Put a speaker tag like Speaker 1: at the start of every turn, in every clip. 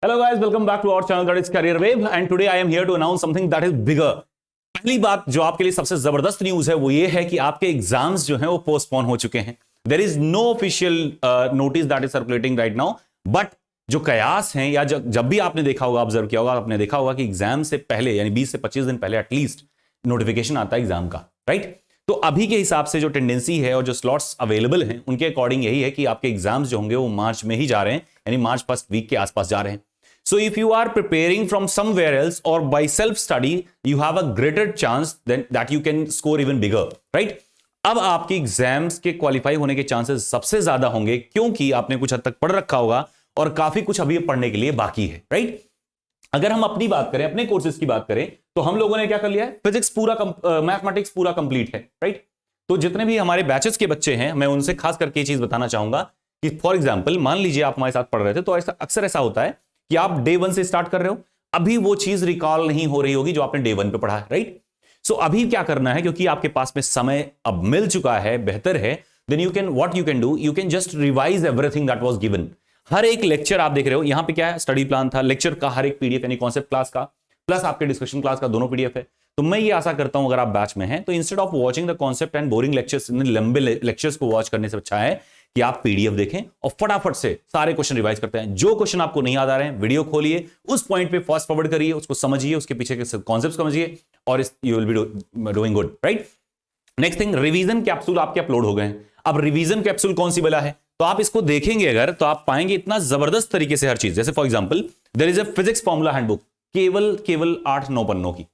Speaker 1: Hello guys, welcome back to our channel that is Career Wave and today I am here to announce something that is bigger. पहली बात जो आपके लिए सबसे जबरदस्त news है वो ये है कि आपके एग्जाम्स जो हैं वो पोस्टपोन हो चुके हैं. There is no official notice that is circulating right now, but जो कयास हैं या जब भी आपने देखा होगा, ऑब्जर्व किया होगा, आपने देखा होगा कि एग्जाम से पहले यानी 20 से 25 दिन पहले एटलीस्ट नोटिफिकेशन आता है एग्जाम का, राइट? तो अभी के हिसाब से जो टेंडेंसी है और जो स्लॉट्स अवेलेबल हैं उनके अकॉर्डिंग यही है कि आपके एग्जाम्स जो होंगे वो मार्च में ही जा रहे हैं, यानी मार्च फर्स्ट वीक के आसपास जा रहे हैं. So if you are preparing from somewhere else or by self study, you have a greater chance that you can score even bigger, right? अब आपकी एग्जाम्स के क्वालिफाई होने के चांसेस सबसे ज्यादा होंगे क्योंकि आपने कुछ हद तक पढ़ रखा होगा और काफी कुछ अभी पढ़ने के लिए बाकी है, राइट? अगर हम अपनी बात करें, अपने कोर्सेज की बात करें, तो हम लोगों ने क्या कर लिया है, फिजिक्स पूरा, मैथमेटिक्स पूरा कंप्लीट है, राइट? तो जितने भी हमारे बैचेस के बच्चे हैं, मैं उनसे खास करके ये चीज बताना चाहूंगा कि फॉर एग्जाम्पल मान लीजिए आप हमारे साथ पढ़ रहे थे, तो ऐसा अक्सर ऐसा होता है कि आप डे 1 से स्टार्ट कर रहे हो, अभी वो चीज रिकॉल नहीं हो रही होगी जो आपने डे 1 पे पढ़ा है, राइट? सो अभी क्या करना है, क्योंकि आपके पास में समय अब मिल चुका है, बेहतर है, then you can what you can do, you can just revise everything that was given. हर एक लेक्चर आप देख रहे हो, यहां पे क्या है, स्टडी प्लान था, लेक्चर का हर एक पीडीएफ यानी कॉन्सेप्ट क्लास का प्लस आपके डिस्कशन क्लास का दोनों पीडीएफ है. तो मैं ये आशा करता हूं अगर आप बैच में हैं तो instead of watching the concept and boring lectures, लंबे लेक्चर्स को वॉच करने से अच्छा है कि आप पीडीएफ देखें और फटाफट से सारे क्वेश्चन रिवाइज करते हैं. जो क्वेश्चन आपको नहीं याद आ रहे हैं, वीडियो खोलिए, उस पॉइंट पे फास्ट फॉरवर्ड करिए, उसको समझिए, उसके पीछे के कॉन्सेप्ट समझिए और you will be doing good, right? Next thing, revision capsule आपके अपलोड हो गए हैं. अब रिवीजन कैप्सूल कौन सी बला है, तो आप इसको देखेंगे अगर, तो आप पाएंगे इतना जबरदस्त तरीके से हर चीज. जैसे for example there is a physics formula handbook, केवल 8-9 पन्नों की,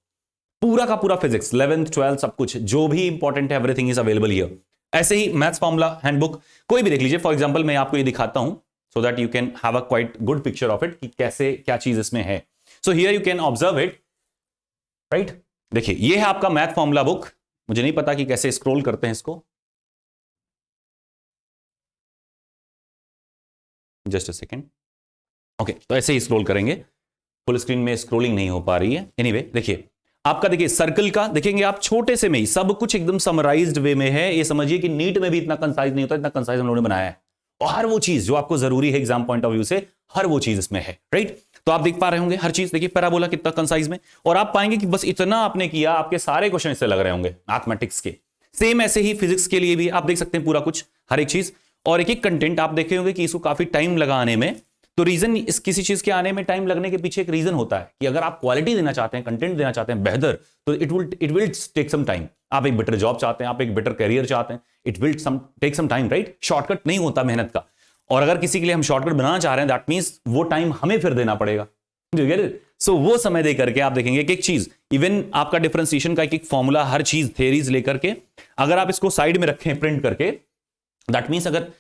Speaker 1: पूरा का पूरा फिजिक्स 11th 12th सब कुछ जो भी इंपॉर्टेंट है, एवरीथिंग इज अवेलेबल हियर. ऐसे ही मैथ्स फॉर्मूला हैंडबुक कोई भी देख लीजिए. फॉर एग्जांपल मैं आपको ये दिखाता हूं so that you can have a quite good picture of it कि कैसे क्या चीज इसमें है. So here you can observe it, right? देखिए ये है आपका मैथ फॉर्मूला बुक. मुझे नहीं पता कि कैसे स्क्रॉल करते हैं इसको, जस्ट अ सेकेंड. ओके, तो ऐसे ही स्क्रॉल करेंगे, फुल स्क्रीन में स्क्रॉलिंग नहीं हो पा रही है. एनीवे देखिए आपका, देखिए सर्कल का देखेंगे आप, छोटे से में ही सब कुछ एकदम समराइज्ड वे में है. ये समझिए कि नीट में भी इतना कंसाइज नहीं होता, इतना कंसाइज हम लोगों ने बनाया है और हर वो चीज जो आपको जरूरी है एग्जाम पॉइंट ऑफ व्यू से, हर वो चीज इसमें है, राइट? तो आप देख पा रहे होंगे हर चीज. देखिए पैराबोला कितना कंसाइज में, और आप पाएंगे कि बस इतना आपने किया, आपके सारे क्वेश्चन इससे लग रहे होंगे मैथमेटिक्स के. सेम ऐसे ही फिजिक्स के लिए भी आप देख सकते हैं पूरा कुछ, हर एक चीज और एक एक कंटेंट आप देखे होंगे कि इसको काफी टाइम लगा आने में. तो रीजन, इस किसी चीज के आने में टाइम लगने के पीछे एक रीजन होता है कि अगर आप क्वालिटी देना चाहते हैं, कंटेंट देना चाहते हैं बेहतर, तो it will take some time. आप एक बेटर जॉब चाहते हैं, आप एक बेटर करियर चाहते हैं, it will take some time, right? Shortcut नहीं होता मेहनत का, और अगर किसी के लिए हम शॉर्टकट बनाना चाह रहे हैं, दैट मींस वो टाइम हमें फिर देना पड़ेगा. सो वो समय दे करके आप देखेंगे कि एक चीज, इवन आपका डिफरेंशिएशन का एक फॉर्मूला, हर चीज थ्योरीज लेकर के अगर आप इसको साइड में रखें प्रिंट करके, दैट मींस अगर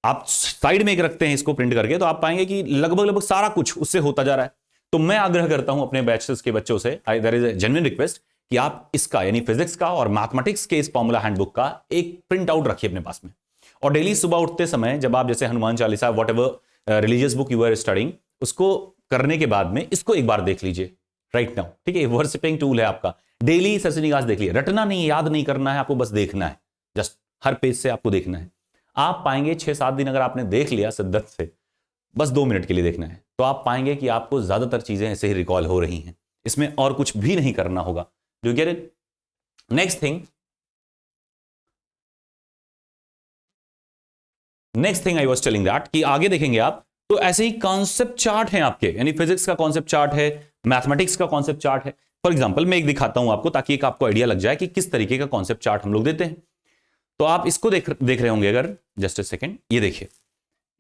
Speaker 1: आप साइड में एक रखते हैं इसको प्रिंट करके, तो आप पाएंगे कि लगभग सारा कुछ उससे होता जा रहा है. तो मैं आग्रह करता हूं अपने बैचेस के बच्चों से, there is a genuine request कि आप इसका यानी फिजिक्स का और मैथमेटिक्स के इस फॉर्मूला हैंडबुक का एक प्रिंट आउट रखिए अपने पास में, और डेली सुबह उठते समय जब आप जैसे Hanuman Chalisa, whatever religious book you are studying, उसको करने के बाद में इसको एक बार देख लीजिए राइट नाउ, ठीक है? वर्शिपिंग टूल है आपका, डेली सरसनीगाज देख लीजिए. रटना नहीं, याद नहीं करना है आपको, बस देखना है, जस्ट हर पेज से आपको देखना है. आप पाएंगे 6-7 दिन अगर आपने देख लिया शिद्दत से, बस 2 मिनट के लिए देखना है, तो आप पाएंगे कि आपको ज्यादातर चीजें ऐसे ही रिकॉल हो रही हैं. इसमें और कुछ भी नहीं करना होगा. Do you get it? Next thing I was telling that कि आगे देखेंगे आप तो ऐसे ही कॉन्सेप्ट चार्ट हैं आपके, यानी फिजिक्स का कॉन्सेप्ट चार्ट है, मैथमेटिक्स का कॉन्सेप्ट चार्ट है. फॉर एग्जांपल मैं एक दिखाता हूं आपको ताकि एक आपको आइडिया लग जाए कि किस तरीके का कॉन्सेप्ट चार्ट हम लोग देते हैं. तो आप इसको देख रहे होंगे अगर, जस्ट अ सेकंड, ये देखिए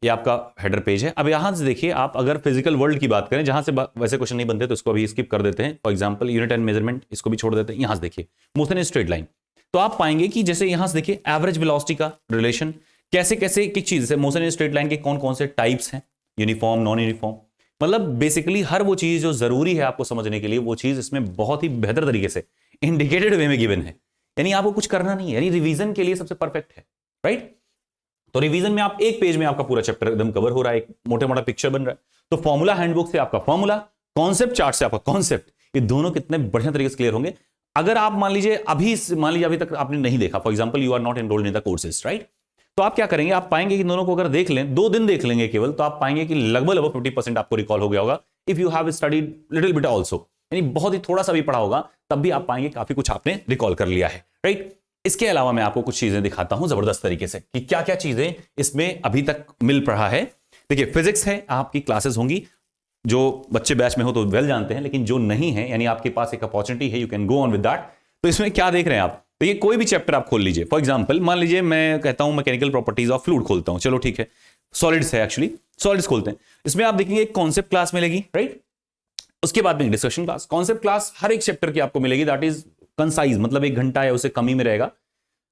Speaker 1: ये आपका हेडर पेज है. अब यहां से देखिए आप, अगर फिजिकल वर्ल्ड की बात करें जहां से वैसे क्वेश्चन नहीं बनते तो इसको अभी स्किप कर देते हैं. For example unit and measurement, इसको भी छोड़ देते हैं. यहां से देखिए मोशन इन स्ट्रेट लाइन, तो आप पाएंगे कि जैसे यहां से देखिए एवरेज वेलोसिटी का रिलेशन, कैसे कैसे किस चीज से मोशन इन स्ट्रेट लाइन के कौन कौन से टाइप्स हैं, यूनिफॉर्म, नॉन यूनिफॉर्म, मतलब बेसिकली हर वो चीज जो जरूरी है आपको समझने के लिए, वो चीज इसमें बहुत ही बेहतर तरीके से इंडिकेटेड वे में गिवन है. यानी आपको कुछ करना नहीं है, यानी रिवीजन के लिए सबसे परफेक्ट है, राइट? तो रिवीजन में आप एक पेज में आपका पूरा चैप्टर एकदम कवर हो रहा है, एक मोटा मोटा पिक्चर बन रहा है. तो फॉर्मूला हैंडबुक से आपका फॉर्मूला, कॉन्सेप्ट चार्ट से आपका कॉन्सेप्ट, ये दोनों कितने बढ़िया तरीके से क्लियर होंगे. अगर आप मान लीजिए अभी तक आपने नहीं देखा, for example you are not enrolled in the courses, right? तो आप क्या करेंगे, आप पाएंगे कि दोनों को अगर देख लें, 2 दिन देख लेंगे केवल, तो आप पाएंगे कि लगभग 50% आपको रिकॉल हो गया होगा if you have studied little bit also, यानी बहुत ही थोड़ा सा भी पढ़ा होगा, तब भी आप पाएंगे काफी कुछ आपने रिकॉल कर लिया है, राइट। इसके अलावा मैं आपको कुछ चीजें दिखाता हूं जबरदस्त तरीके से कि क्या क्या चीजें इसमें अभी तक मिल रहा है। देखिए, फिजिक्स है, आपकी क्लासेस होंगी, जो बच्चे बैच में हो तो वेल जानते हैं, लेकिन जो नहीं है, यानी आपके पास एक अपॉर्चुनिटी है, you can go on with that. तो इसमें क्या देख रहे हैं आप, तो ये कोई भी चैप्टर आप खोल लीजिए। फॉर एग्जांपल मान लीजिए मैं कहता हूं मैकेनिकल प्रॉपर्टीज ऑफ फ्लूइड खोलता हूं, चलो ठीक है, सॉलिड्स है, एक्चुअली सॉलिड्स खोलते हैं। इसमें आप देखेंगे एक कॉन्सेप्ट क्लास मिलेगी, राइट। उसके बाद में डिस्कशन क्लास। कॉन्सेप्ट क्लास हर एक चैप्टर की आपको मिलेगी, दैट इज कंसाइज, मतलब 1 घंटा या उससे कम ही में रहेगा।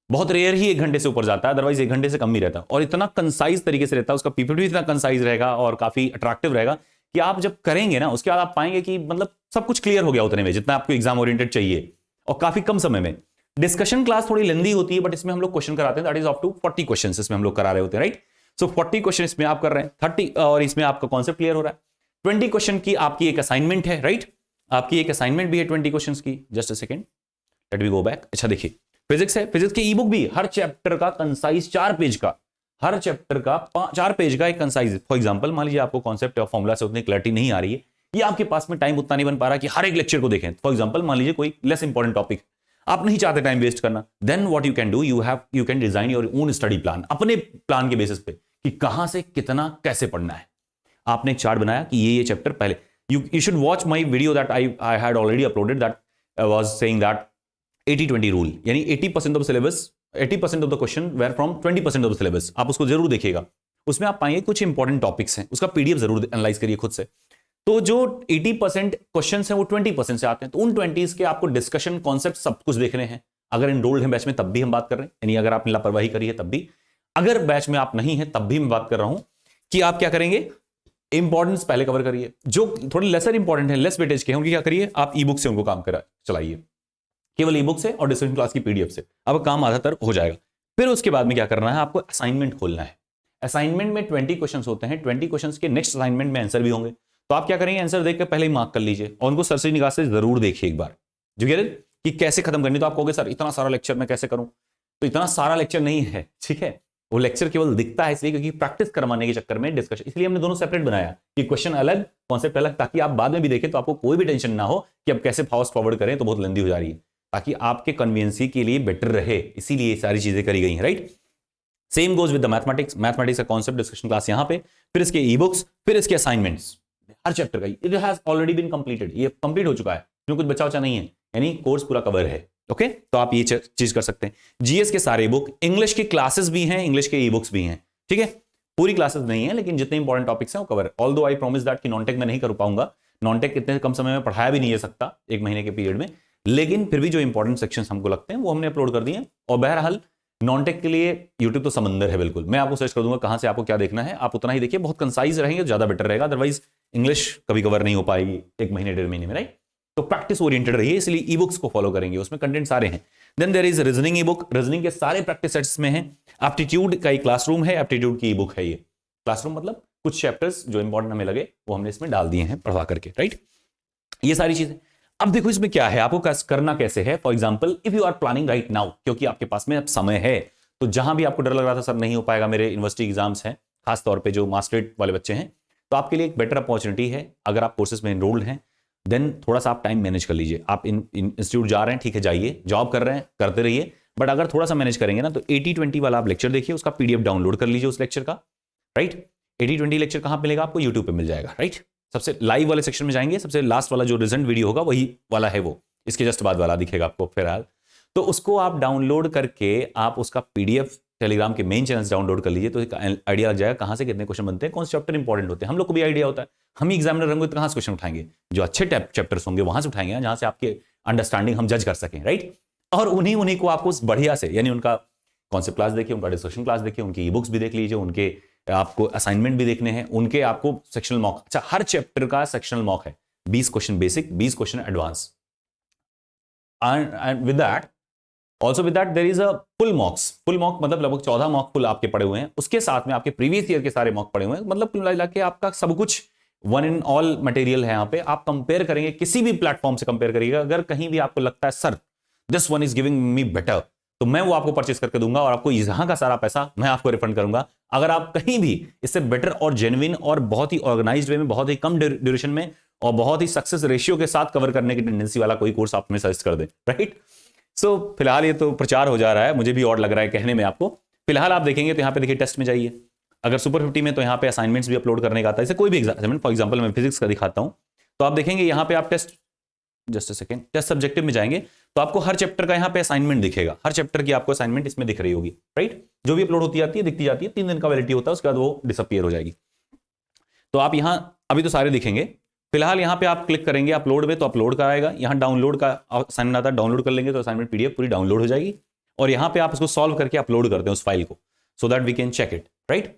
Speaker 1: बहुत रेयर ही 1 घंटे से ऊपर जाता है, अदरवाइज 1 घंटे से कम ही रहता है, और इतना कंसाइज तरीके से रहता है, उसका पीपीटी इतना कंसाइज रहेगा और काफी अट्रैक्टिव रहेगा कि आप जब करेंगे ना, उसके बाद आप पाएंगे कि मतलब सब कुछ क्लियर हो गया उतने में, जितना आपको एग्जाम ओरिएंटेड चाहिए, और काफी कम समय में। डिस्कशन क्लास थोड़ी लेंदी होती है, बट इसमें हम लोग क्वेश्चन कराते हैं, that is up to 40 question इसमें हम लोग करा रहे होते हैं, राइट। सो 40 क्वेश्चन इसमें आप कर रहे हैं, 30 और इसमें आपका कॉन्सेप्ट क्लियर हो रहा है। 20 क्वेश्चन की आपकी एक असाइनमेंट है, राइट, आपकी एक असाइनमेंट भी है 20 क्वेश्चन की। Just a second, let me go back. अच्छा देखिए, फिजिक्स है, फिजिक्स की ई बुक भी हर चैप्टर का कंसाइज 4 पेज का, हर चैप्टर का 4 पेज का एक कंसाइज। फॉर एग्जांपल मान लीजिए आपको कॉन्सेप्ट और फॉर्मूला से उतनी क्लैरिटी नहीं आ रही है, ये आपके पास में टाइम उतना नहीं बन पा रहा कि हर एक लेक्चर को देखें। फॉर एग्जांपल मान लीजिए कोई लेस इंपॉर्टेंट टॉपिक, आप नहीं चाहते टाइम वेस्ट करना, then what you can do, you can design your own study plan, अपने प्लान के बेसिस पे कि कहां से कितना कैसे पढ़ना है। आपने एक चार्ट बनाया कि ये चैप्टर पहले, you should watch my video that I had already uploaded that was saying that 80-20 rule, यानी 80% of syllabus, 80% of the question were from 20% of the syllabus। आप उसको जरूर देखिएगा, उसमें आप पाएंगे कुछ इंपॉर्टेंट टॉपिक्स हैं, उसका पीडीएफ जरूर एनालाइज करिए खुद से। तो जो 80% क्वेश्चंस हैं वो 20% से आते हैं, तो उन 20s के आपको डिस्कशन, कॉन्सेप्ट सब कुछ देखने हैं। अगर एनरोल्ड हैं बैच में तब भी हम बात कर रहे हैं, यानी अगर आपने लापरवाही करी है तब भी, अगर बैच में आप नहीं है तब भी मैं बात कर रहा हूं कि आप क्या करेंगे, इंपॉर्टेंस पहले कवर करिए, जो थोड़े लेसर इंपॉर्टेंट है, लेस वेटेज के हैं, उनकी क्या करिए, आप ई बुक से उनको काम करा चलाइए, केवल ई बुक से और डिस्कशन क्लास की पीडीएफ से, अब काम आधातर हो जाएगा। फिर उसके बाद में क्या करना है, आपको असाइनमेंट खोलना है। असाइनमेंट में 20 क्वेश्चंस होते हैं, 20 क्वेश्चंस के नेक्स्ट असाइनमेंट में आंसर भी होंगे, तो आप क्या करेंगे, आंसर देख के पहले ही मार्क कर लीजिए और उनको सरसरी निगाह से जरूर देखिए एक बार, जो कि कैसे खत्म करनी। तो आप कहोगे सर इतना सारा लेक्चर मैं कैसे करूं, तो इतना सारा लेक्चर नहीं है, ठीक है, वो लेक्चर केवल दिखता है इसलिए क्योंकि प्रैक्टिस करवाने के चक्कर में डिस्कशन, इसलिए हमने दोनों सेपरेट बनाया कि क्वेश्चन अलग, कॉन्सेप्ट अलग, ताकि आप बाद में भी देखें तो आपको कोई भी टेंशन ना हो कि अब कैसे फास्ट फॉरवर्ड करें, तो बहुत लेंदी हो जा रही है, ताकि आपके कन्वीनियंसी के लिए बेटर रहे, इसीलिए ये सारी चीजें करी गई हैं, right. Same goes with the mathematics, mathematics का कॉन्सेप्ट डिस्कशन क्लास यहां पे, फिर इसके ई बुक्स, फिर इसके असाइनमेंट्स, हर चैप्टर का it has already been completed, ये कंप्लीट हो चुका है, क्यों कुछ बचा नहीं है, यानी कोर्स पूरा कवर है। ओके, तो आप ये चीज कर सकते हैं। जीएस के सारे बुक, इंग्लिश की क्लासेस भी हैं, इंग्लिश के ई बुक्स भी हैं, ठीक है, पूरी क्लासेस नहीं है लेकिन जितने इंपॉर्टेंट टॉपिक्स हैं वो cover. Although I promise that कि नॉन-टेक में नहीं कर पाऊंगा, नॉन-टेक इतने कम समय में पढ़ाया भी नहीं जा सकता 1 महीने के पीरियड में, लेकिन फिर भी जो इंपॉर्टेंट सेक्शंस हमको लगते हैं वो हमने अपलोड कर दिए हैं। और बहरहाल नॉन-टेक के लिए यूट्यूब तो समंदर है, बिल्कुल मैं आपको सर्च कर दूंगा कहां से आपको क्या देखना है, आप उतना ही देखिए, बहुत कंसाइज रहेंगे, ज्यादा बेटर रहेगा, अदरवाइज इंग्लिश कभी कवर नहीं हो पाएगी 1 महीने 1.5 महीने में, राइट। तो प्रैक्टिस ओरिएंटेड रहिए, इसलिए ई बुक्स को फॉलो करेंगे, उसमें कंटेंट सारे हैं। Then there is reasoning e book, reasoning के सारे प्रैक्टिस सेट्स में हैं। एप्टीट्यूड का एक क्लासरूम है, एप्टीट्यूड की ई बुक है ये। क्लासरूम मतलब कुछ चैप्टर्स जो इंपॉर्टेंट हमें लगे वो हमने इसमें डाल दिए हैं पढ़वा करके, राइट। ये सारी चीजें। अब देखो इसमें क्या है, आपको करना कैसे है। For example if you are planning right now, क्योंकि आपके पास में अब समय है, तो जहां भी आपको डर लग रहा था सर नहीं हो पाएगा, मेरे यूनिवर्सिटी एग्जाम्स हैं, खासतौर पर जो मास्टरेट वाले बच्चे हैं, तो आपके लिए एक बेटर अपॉर्चुनिटी है। अगर आप कोर्सेज में एनरोल्ड हैं देन थोड़ा सा आप टाइम मैनेज कर लीजिए। आप इंस्टीट्यूट जा रहे हैं, ठीक है, जाइए, जॉब कर रहे हैं करते रहिए, बट अगर थोड़ा सा मैनेज करेंगे ना तो 80-20 वाला आप लेक्चर देखिए, उसका पीडीएफ डाउनलोड कर लीजिए उस लेक्चर का, राइट। 80-20 लेक्चर कहां मिलेगा आपको, यूट्यूब पे मिल जाएगा, राइट। सबसे लाइव वाले सेक्शन में जाएंगे, सबसे लास्ट वाला जो रिजल्ट वीडियो होगा वही वाला है, वो इसके जस्ट बाद वाला दिखेगा आपको फिलहाल। तो उसको आप डाउनलोड करके आप उसका पीडीएफ टेलीग्राम के मेन चैनल डाउनलोड कर लीजिए, तो एक आइडिया लग जाएगा कहां से कितने क्वेश्चन बनते हैं, कौन से चैप्टर इंपॉर्टेंट होते हैं। हम लोग को भी आइडिया होता है, हम ही एग्जामिनर रहेंगे तो कहां से क्वेश्चन उठाएंगे, जो अच्छे चैप्टर्स होंगे वहां से उठाएंगे, जहां से आपके अंडरस्टैंडिंग हम जज कर सकें, राइट। और उन्हीं को आपको बढ़िया से, यानी उनका कॉन्सेप्ट क्लास देखिए, उनका डिस्कशन क्लास देखिए, उनकी ई बुक्स भी देख लीजिए, उनके आपको असाइनमेंट भी देखने हैं, उनके आपको सेक्शनल मॉक, अच्छा हर चैप्टर का सेक्शनल मॉक है, 20 question basic, 20 question advance, and with that also with that there is a full mocks. Full mock मतलब लगभग 14 मॉक फुल आपके पड़े हुए हैं, उसके साथ में आपके प्रीवियस ईयर के सारे मॉक पड़े हुए हैं, मतलब कुल मिला के आपका सब कुछ वन इन ऑल मटेरियल है। यहाँ पे आप कंपेयर करेंगे, किसी भी प्लेटफॉर्म से कंपेयर करिएगा, अगर कहीं भी आपको लगता है sir this one is giving me better, तो मैं वो आपको परचेस करके दूंगा और आपको यहां का सारा पैसा मैं आपको रिफंड करूंगा। अगर आप कहीं भी इससे बेटर और जेन्युइन और बहुत ही ऑर्गेनाइज्ड वे में, बहुत ही कम ड्यूरेशन में और बहुत ही सक्सेस रेशियो के साथ कवर करने की टेंडेंसी वाला कोई कोर्स आप में सजेस्ट कर दें, राइट। सो फिलहाल ये तो प्रचार हो जा रहा है, मुझे भी और लग रहा है कहने में आपको। फिलहाल आप देखेंगे तो यहाँ पे देखिए टेस्ट में जाइए, अगर सुपर 50 में तो यहाँ पे असाइनमेंट्स भी अपलोड करने का आता है, जैसे कोई भी असाइनमेंट, फॉर एग्जांपल मैं फिजिक्स का दिखाता हूँ, तो आप देखेंगे यहाँ पे आप test, just a second, test subjective में जाएंगे तो आपको हर चैप्टर का यहाँ पे असाइनमेंट दिखेगा, हर चैप्टर की आपको असाइनमेंट इसमें दिख रही होगी, राइट। जो भी अपलोड होती जाती है दिखती जाती है, 3 दिन का वैलिडिटी होता है, उसके बाद वो डिसअपियर हो जाएगी। तो आप यहाँ अभी तो सारे दिखेंगे, फिलहाल यहाँ पे आप क्लिक करेंगे अपलोड में तो अपलोड का आएगा, यहाँ डाउनलोड का असाइनमेंट आता है, डाउनलोड कर लेंगे तो असाइनमेंट पीडीएफ पूरी डाउनलोड हो जाएगी, और यहाँ पे आप उसको सॉल्व करके अपलोड करते हैं उस फाइल को, so that we can check it, right.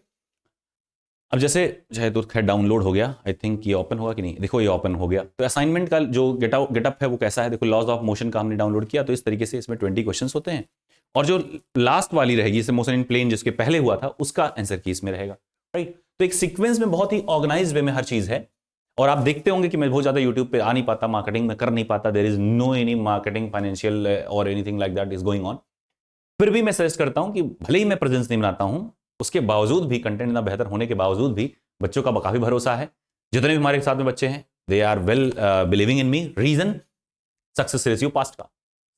Speaker 1: अब जैसे चाहे तो खैर डाउनलोड हो गया, आई थिंक ये ओपन होगा कि नहीं, देखो ये ओपन हो गया। तो असाइनमेंट का जो गेटअप है वो कैसा है, देखो लॉज ऑफ मोशन का हमने डाउनलोड किया, तो इस तरीके से इसमें 20 क्वेश्चंस होते हैं, और जो लास्ट वाली रहेगी जैसे मोशन इन प्लेन जिसके पहले हुआ था उसका आंसर की इसमें रहेगा, राइट। तो एक सीक्वेंस में बहुत ही ऑर्गेनाइज्ड वे में हर चीज है, और आप देखते होंगे कि मैं बहुत ज्यादा यूट्यूब पे आ नहीं पाता, मार्केटिंग में कर नहीं पाता, there is no any marketing financial और anything like that is going on. फिर भी मैं सजेस्ट करता हूं कि भले ही मैं प्रेजेंस नहीं बनाता हूं, उसके बावजूद भी, कंटेंट इतना बेहतर होने के बावजूद भी बच्चों का काफी भरोसा है, जितने भी हमारे साथ में बच्चे हैं they are well believing in me. Reason, success ratio past का।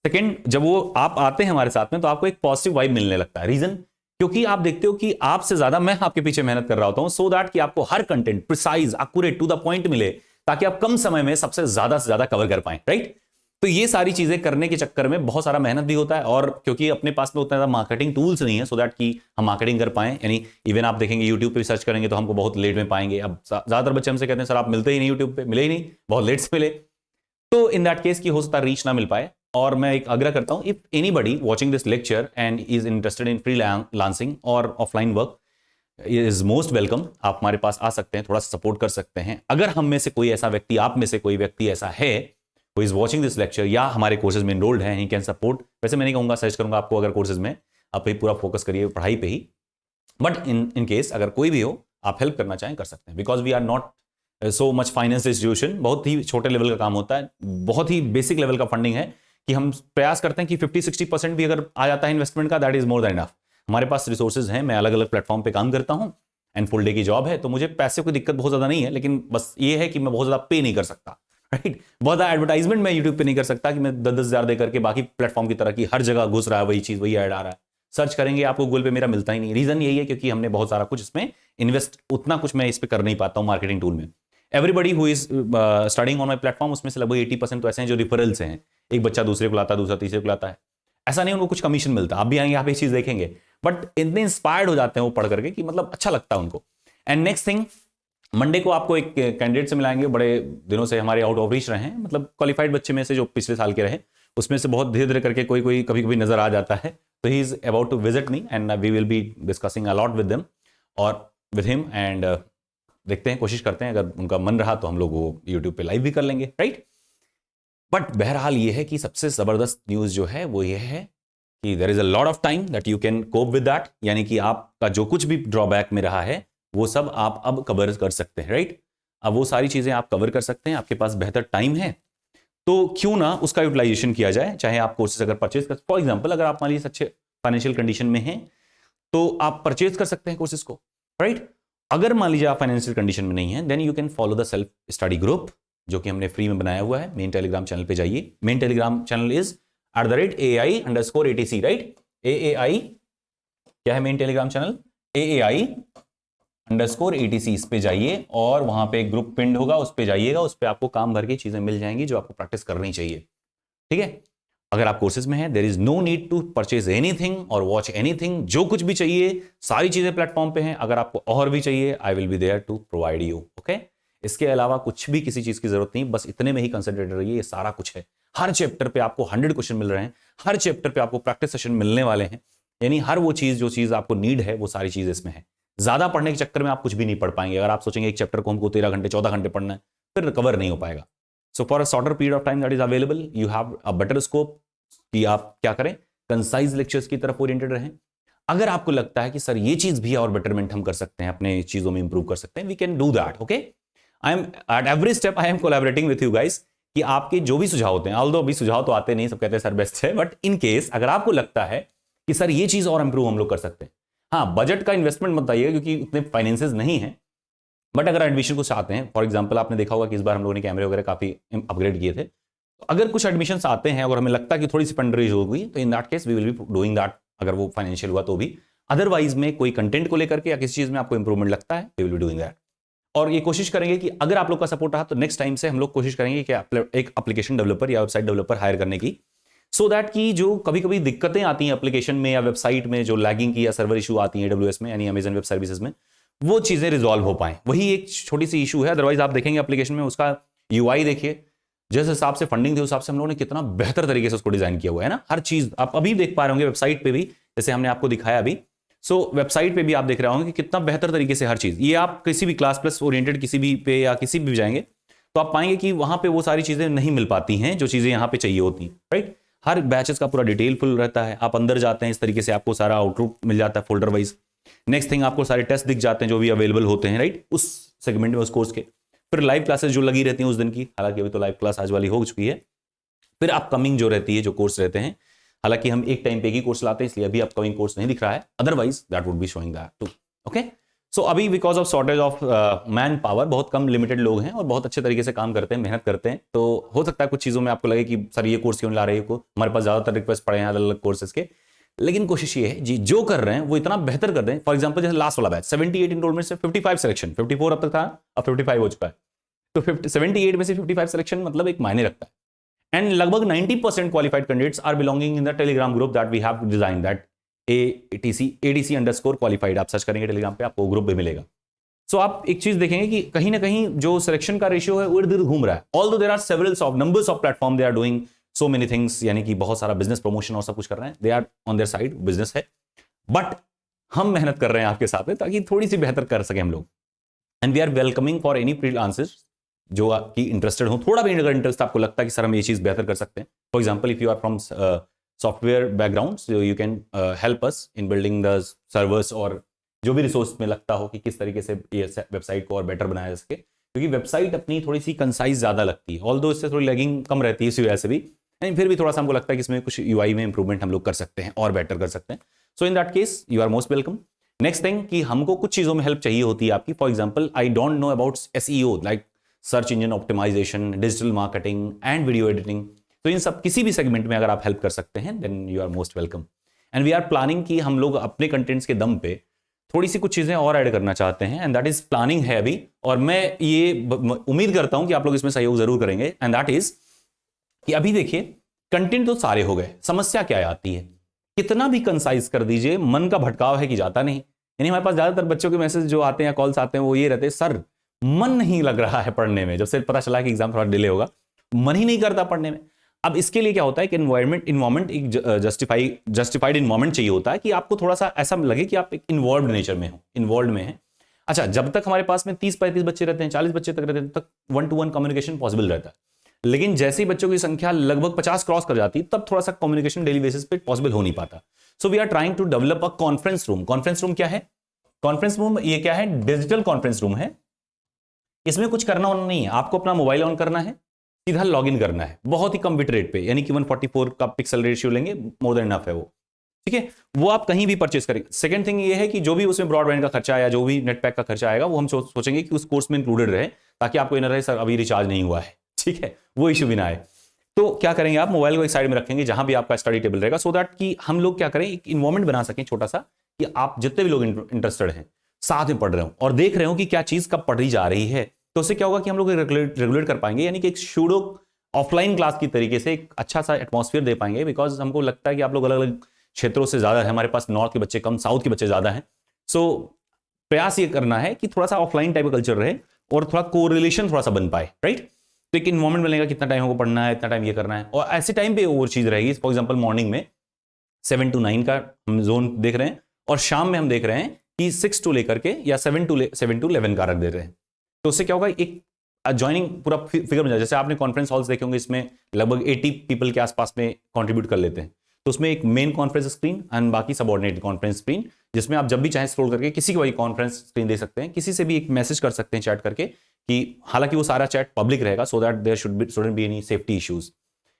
Speaker 1: सेकंड, जब वो आप आते हैं हमारे साथ में तो आपको एक पॉजिटिव वाइब मिलने लगता है। रीजन, क्योंकि आप देखते हो कि आपसे ज्यादा मैं आपके पीछे मेहनत कर रहा होता हूं, सो दैट कि आपको हर content precise, accurate, to the point मिले, ताकि आप कम समय में सबसे ज्यादा कवर कर पाएं, राइट। तो ये सारी चीजें करने के चक्कर में बहुत सारा मेहनत भी होता है, और क्योंकि अपने पास में उतना ज्यादा मार्केटिंग टूल्स नहीं है सो दैट कि हम मार्केटिंग कर पाएं, यानी इवन आप देखेंगे यूट्यूब पे सर्च करेंगे तो हमको बहुत लेट में पाएंगे। अब ज्यादातर बच्चे हमसे कहते हैं सर आप मिलते ही नहीं यूट्यूब पे, मिले ही नहीं, बहुत लेट से मिले। तो इन दैट केस की हो सकता है रीच ना मिल पाए, और मैं एक आग्रह करता हूं, if anybody watching this lecture and is interested in freelancing और offline work is most welcome. आप हमारे पास आ सकते हैं, थोड़ा सपोर्ट कर सकते हैं। अगर हम में से कोई ऐसा व्यक्ति, आप में से कोई व्यक्ति ऐसा है who is watching this lecture या हमारे कोर्सेज में एनरोल्ड है, he can support। वैसे मैं नहीं कहूंगा, सजेस्ट करूंगा आपको अगर कोर्सेज में आप पूरा फोकस करिए पढ़ाई पे ही, बट इन केस अगर कोई भी हो आप हेल्प करना चाहें कर सकते हैं, because we are not so much finance institution. बहुत ही छोटे लेवल का काम होता है, बहुत ही बेसिक लेवल का फंडिंग है, कि हम प्रयास करते हैं कि 50-60% भी अगर आ जाता है इन्वेस्टमेंट का, that is more than enough. हमारे पास रिसोर्सेज हैं, मैं अलग अलग प्लेटफॉर्म पे काम करता हूं, एंड फुल डे की जॉब है, तो मुझे पैसे की दिक्कत बहुत ज्यादा नहीं है, लेकिन बस ये है कि मैं बहुत ज्यादा पे नहीं कर सकता, राइट। बहुत ज्यादा एडवर्टाइजमेंट मैं यूट्यूब पे नहीं कर सकता कि मैं 10-10 हज़ार दे करके बाकी प्लेटफॉर्म की तरह की हर जगह घुस रहा है वही चीज, वही ऐड आ रहा है, सर्च करेंगे आपको गूगल पे मेरा मिलता ही नहीं। रीजन यही है क्योंकि हमने बहुत सारा कुछ इसमें इन्वेस्ट, उतना कुछ मैं इस पे कर नहीं पाता हूं मार्केटिंग टूल में। Everybody who is studying on my platform, उसमें से लगभग 80% तो ऐसे हैं जो रिफरल्स हैं, एक बच्चा दूसरे को लाता है, दूसरा तीसरे को लाता है, ऐसा नहीं उनको कुछ कमीशन मिलता। आप भी आएंगे, आप ये चीज देखेंगे, बट इतने इंस्पायर्ड हो जाते हैं वो पढ़ करके कि मतलब अच्छा लगता है उनको। एंड नेक्स्ट थिंग, मंडे को आपको एक कैंडिडेट से मिलाएंगे, बड़े दिनों से हमारे आउट ऑफ रीच रहे हैं, मतलब क्वालिफाइड बच्चे में से जो पिछले साल के रहे, उसमें से बहुत धीरे धीरे करके कोई कभी कभी नजर आ जाता है, तो he is about to visit me and we will be discussing a lot with them और विद हिम, एंड देखते हैं, कोशिश करते हैं, अगर उनका मन रहा तो हम लोग वो यूट्यूब पे लाइव भी कर लेंगे, राइट। बट बहरहाल ये है कि सबसे जबरदस्त न्यूज जो है वो ये है कि there is a lot of time that you can cope with that, यानी कि आपका जो कुछ भी ड्रॉबैक में रहा है वो सब आप अब कवर कर सकते हैं, राइट। अब वो सारी चीजें आप कवर कर सकते हैं, आपके पास बेहतर टाइम है, तो क्यों ना उसका यूटिलाइजेशन किया जाए। चाहे आप कोर्सेज अगर परचेज कर, फॉर एग्जांपल अगर आप मान लीजिए अच्छे फाइनेंशियल कंडीशन में हैं तो आप परचेज कर सकते हैं कोर्सेज को, राइट। अगर मान लीजिए आप फाइनेंशियल कंडीशन में नहीं है, then you can follow the self study group, जो कि हमने फ्री में बनाया हुआ है। मेन टेलीग्राम चैनल पे जाइए, main Telegram channel is @AAI_ATC, right. AAI क्या है मेन टेलीग्राम चैनल, AAI_ATC, इस पे जाइए और वहां पे एक ग्रुप पिंड होगा, उस पे जाइएगा, उस पे आपको काम भर के चीजें मिल जाएंगी जो आपको प्रैक्टिस करनी चाहिए, ठीक है। अगर आप कोर्सेज में हैं, there is no need to purchase anything और वॉच एनीथिंग, जो कुछ भी चाहिए सारी चीजें प्लेटफॉर्म पे हैं। अगर आपको और भी चाहिए, I will be there to provide you, okay. इसके अलावा कुछ भी किसी चीज की जरूरत नहीं, बस इतने में ही कंसंट्रेट रहिए, ये सारा कुछ है। हर चैप्टर पे आपको 100 क्वेश्चन मिल रहे हैं, हर चैप्टर पे आपको प्रैक्टिस सेशन मिलने वाले हैं, यानी हर वो चीज जो चीज आपको नीड है वो सारी चीज इसमें है। ज्यादा पढ़ने के चक्कर में आप कुछ भी नहीं पढ़ पाएंगे। अगर आप सोचेंगे एक चैप्टर को हमको 13 घंटे 14 घंटे पढ़ना है, फिर कवर नहीं हो पाएगा। So for a shorter period of time that is available, you have a better scope कि आप क्या करें, कंसाइज लेक्चर्स की तरफ ओरिएंटेड रहें। अगर आपको लगता है कि सर ये चीज भी और बेटरमेंट हम कर सकते हैं, अपने चीजों में इंप्रूव कर सकते हैं, we can do that, okay. I am at every step I am collaborating with you guys, कि आपके जो भी सुझाव होते हैं, ऑल्दो अभी सुझाव तो आते नहीं, सब कहते हैं सर बेस्ट है, बट इन केस अगर आपको लगता है कि सर ये चीज और इंप्रूव हम लोग कर सकते हैं, हाँ बजट का इन्वेस्टमेंट मत आइएगा क्योंकि उतने फाइनेंसेस नहीं है, बट अगर एडमिशन कुछ आते हैं, फॉर एग्जाम्पल आपने देखा होगा कि इस बार हम लोगों ने कैमरे वगैरह काफी अपग्रेड किए थे, तो अगर कुछ एडमिशन आते हैं और हमें लगता है कि थोड़ी सी फंडरेज हो गई, तो in that case we will be doing that, अगर वो फाइनेंशियल हुआ तो भी। अदरवाइज में कोई कंटेंट को लेकर के या किसी चीज में आपको इंप्रूवमेंट लगता है, we will be doing that. और ये कोशिश करेंगे कि अगर आप लोग का सपोर्ट रहा तो नेक्स्ट टाइम से हम लोग कोशिश करेंगे कि एक एप्लीकेशन डेवलपर या वेबसाइट डेवलपर हायर करने की, सो दैट कि जो कभी कभी दिक्कतें आती हैं एप्लीकेशन में या वेबसाइट में, जो लैगिंग की या सर्वर इशू आती है AWS में यानी अमेजन वेब सर्विसेज में, वो चीजें रिजॉल्व हो पाए, वही एक छोटी सी इशू है। अदरवाइज आप देखेंगे एप्लीकेशन में उसका UI देखिए, जिस हिसाब से फंडिंग थी उस हिसाब से हम लोगों ने कितना बेहतर तरीके से उसको डिजाइन किया हुआ है ना। हर चीज आप अभी देख पा रहे होंगे वेबसाइट पे भी, जैसे हमने आपको दिखाया अभी। सो वेबसाइट पे भी आप देख रहे होंगे कि कितना बेहतर तरीके से हर चीज, ये आप किसी भी क्लास प्लस ओरिएंटेड किसी भी पे या किसी भी जाएंगे तो आप पाएंगे कि वहां पे वो सारी चीजें नहीं मिल पाती हैं जो चीजें यहाँ पे चाहिए होती हैं, राइट। हर बैचेस का पूरा डिटेल फुल रहता है, आप अंदर जाते हैं इस तरीके से आपको सारा आउटलुक मिल जाता है फोल्डर वाइज। नेक्स्ट थिंग आपको सारे टेस्ट दिख जाते हैं जो भी अवेलेबल होते हैं, राइट, उस सेगमेंट में उस कोर्स के। फिर लाइव क्लासेस जो लगी रहती हैं उस दिन की, हालांकि अभी तो लाइव क्लास आज वाली हो चुकी है। फिर अपकमिंग जो रहती है जो कोर्स रहते हैं, हालांकि हम एक टाइम पे ही कोर्स लाते हैं इसलिए अभी अपकमिंग कोर्स नहीं दिख रहा है, otherwise that would be showing that too. Okay, so अभी because of shortage of man power बहुत कम लिमिटेड लोग हैं और बहुत अच्छे तरीके से काम करते हैं, मेहनत करते हैं, तो हो सकता है कुछ चीजों में आपको लगे कि सर ये कोर्स क्यों ला रहे हो, हमारे पास ज्यादातर रिक्वेस्ट पड़े हैं अलग अलग कोर्सेज के। लेकिन कोशिश ये है जी जो कर रहे हैं वो इतना बेहतर कर दें। फॉर एग्जांपल जैसे लास्ट वाला बैच 78 इनरोलमेंट से 55 सिलेक्शन, 54 अब तक था, अब 55 हो चुका है, तो 78 में से 55 सिलेक्शन मतलब एक मायने रखता है। एंड लगभग 90% qualified candidates are belonging in the Telegram group that we have design, that ADC_qualified। आप सर्च करेंगे टेलीग्राम पे आपको ग्रुप भी मिलेगा। सो आप एक चीज देखेंगे कि कहीं ना कहीं जो सिलेक्शन का रेशियो है वो इधर घूम रहा है। Although there are several of numbers of platform, they are doing so many things, यानी कि बहुत सारा बिजनेस प्रमोशन और सब कुछ कर रहे हैं, they are on their side, business है। बट हम मेहनत कर रहे हैं आपके साथ में ताकि थोड़ी सी बेहतर कर सके हम लोग। And we are welcoming for any freelancers जो आपकी इंटरेस्टेड हो, थोड़ा भी अगर इंटरेस्ट आपको लगता है कि सर हम ये चीज बेहतर कर सकते हैं। For example if you are from software background, so you can help us in building the servers, और जो भी रिसोर्स में लगता हो कि किस तरीके से ये वेबसाइट को और बेटर बनाया जा सके, क्योंकि वेबसाइट अपनी थोड़ी सी कंसाइज ज्यादा लगती है, ऑल्दो इससे थोड़ी लैगिंग कम रहती है इसी वजह से भी, एंड फिर भी थोड़ा सा हमको लगता है कि इसमें कुछ UI में इंप्रूवमेंट हम लोग कर सकते हैं और बेटर कर सकते हैं। So in that case you are most welcome. Next thing कि हमको कुछ चीजों में हेल्प चाहिए होती है आपकी। For example I don't know about SEO, like search engine optimisation, digital marketing and video editing. तो इन सब किसी भी सेगमेंट में अगर आप हेल्प कर सकते हैं then you are most welcome. And we are planning कि हम लोग अपने कंटेंट्स के दम पे थोड़ी सी कुछ चीजें और ऐड करना चाहते हैं, एंड दैट इज प्लानिंग है अभी, और मैं ये उम्मीद करता हूं कि आप लोग इसमें सहयोग जरूर करेंगे। एंड दैट इज कि अभी देखिए कंटेंट तो सारे हो गए, समस्या क्या आती है, कितना भी कंसाइज कर दीजिए मन का भटकाव है कि जाता नहीं। यानी हमारे पास ज्यादातर बच्चों के मैसेज जो आते हैं, कॉल्स आते हैं, वो ये रहते हैं सर मन नहीं लग रहा है पढ़ने में, जब से पता चला कि एग्जाम थोड़ा डिले होगा, मन ही नहीं करता पढ़ने में। अब इसके लिए क्या होता है कि इन्वायरमेंट एक जस्टिफाइड इन्वायरमेंट चाहिए होता है कि आपको थोड़ा सा ऐसा लगे कि आप एक इन्वॉल्व नेचर में हो, इन्वॉल्व में है। अच्छा, जब तक हमारे पास में 30-35 बच्चे रहते हैं, 40 बच्चे तक रहते हैं, तब तक 1-to-1 कम्युनिकेशन पॉसिबल रहता है। लेकिन जैसे ही बच्चों की संख्या लगभग 50 क्रॉस कर जाती है, तब थोड़ा सा कम्युनिकेशन डेली बेसिस पे पॉसिबल हो नहीं पाता। So we are trying to develop a conference room. Conference room क्या है? कॉन्फ्रेंस रूम ये क्या है? डिजिटल कॉन्फ्रेंस रूम है। इसमें कुछ करना होना नहीं है, आपको अपना मोबाइल ऑन करना है, सीधा लॉगिन करना है, बहुत ही कम बिट रेट पे, यानी कि 144 का पिक्सल रेशियो लेंगे, मोर देन इनफ है वो, ठीक है। वो आप कहीं भी परचेस करेंगे। सेकंड थिंग ये है कि जो भी उसमें ब्रॉडबैंड का खर्चा या जो भी नेट पैक का खर्चा आएगा वो हम सोचेंगे कि उस कोर्स में इंक्लूडेड रहे, ताकि आपको इन्हें रहे सर अभी रिचार्ज नहीं हुआ है, ठीक है, वो इशू भी ना आए। तो क्या करेंगे, आप मोबाइल को एक साइड में रखेंगे जहां भी आपका स्टडी टेबल रहेगा, सो दैट कि हम लोग क्या करें, एक इन्वायरमेंट बना सकें छोटा सा, कि आप जितने भी लोग इंटरेस्टेड हैं साथ में पढ़ रहे हो और देख रहे हो कि क्या चीज कब पढ़ी जा रही है। तो उससे क्या होगा कि हम लोग रेगुलेट कर पाएंगे, यानी कि एक शूडो ऑफलाइन क्लास की तरीके से एक अच्छा सा एटमॉस्फेयर दे पाएंगे। बिकॉज हमको लगता है कि आप लोग अलग अलग क्षेत्रों से ज्यादा है, हमारे पास नॉर्थ के बच्चे कम, साउथ के बच्चे ज्यादा हैं। सो प्रयास ये करना है कि थोड़ा सा ऑफलाइन टाइप का कल्चर रहे और थोड़ा कोरिलेशन थोड़ा सा बन पाए, राइट। तो एक इन्वायरमेंट मिलेगा, कितना टाइम हमको पढ़ना है, इतना टाइम ये करना है, और ऐसे टाइम पे वो चीज रहेगी। फॉर एग्जाम्पल मॉर्निंग में 7 to 9 का हम जोन देख रहे हैं, और शाम में हम देख रहे हैं कि 6 to लेकर के या 7 to 11 का रख दे रहे हैं। तो उससे क्या होगा, एक ज्वाइनिंग पूरा फिगर बन जाए। जैसे आपने कॉन्फ्रेंस हॉल्स देखे होंगे, इसमें लगभग 80 पीपल के आसपास में कंट्रीब्यूट कर लेते हैं। तो उसमें एक मेन कॉन्फ्रेंस स्क्रीन एंड बाकी सबऑर्डिनेट कॉन्फ्रेंस स्क्रीन, जिसमें आप जब भी चाहें स्क्रॉल करके किसी को भी कॉन्फ्रेंस स्क्रीन दे सकते हैं, किसी से भी एक मैसेज कर सकते हैं चैट करके, कि हालांकि वो सारा चैट पब्लिक रहेगा, so that there shouldn't be any safety issues,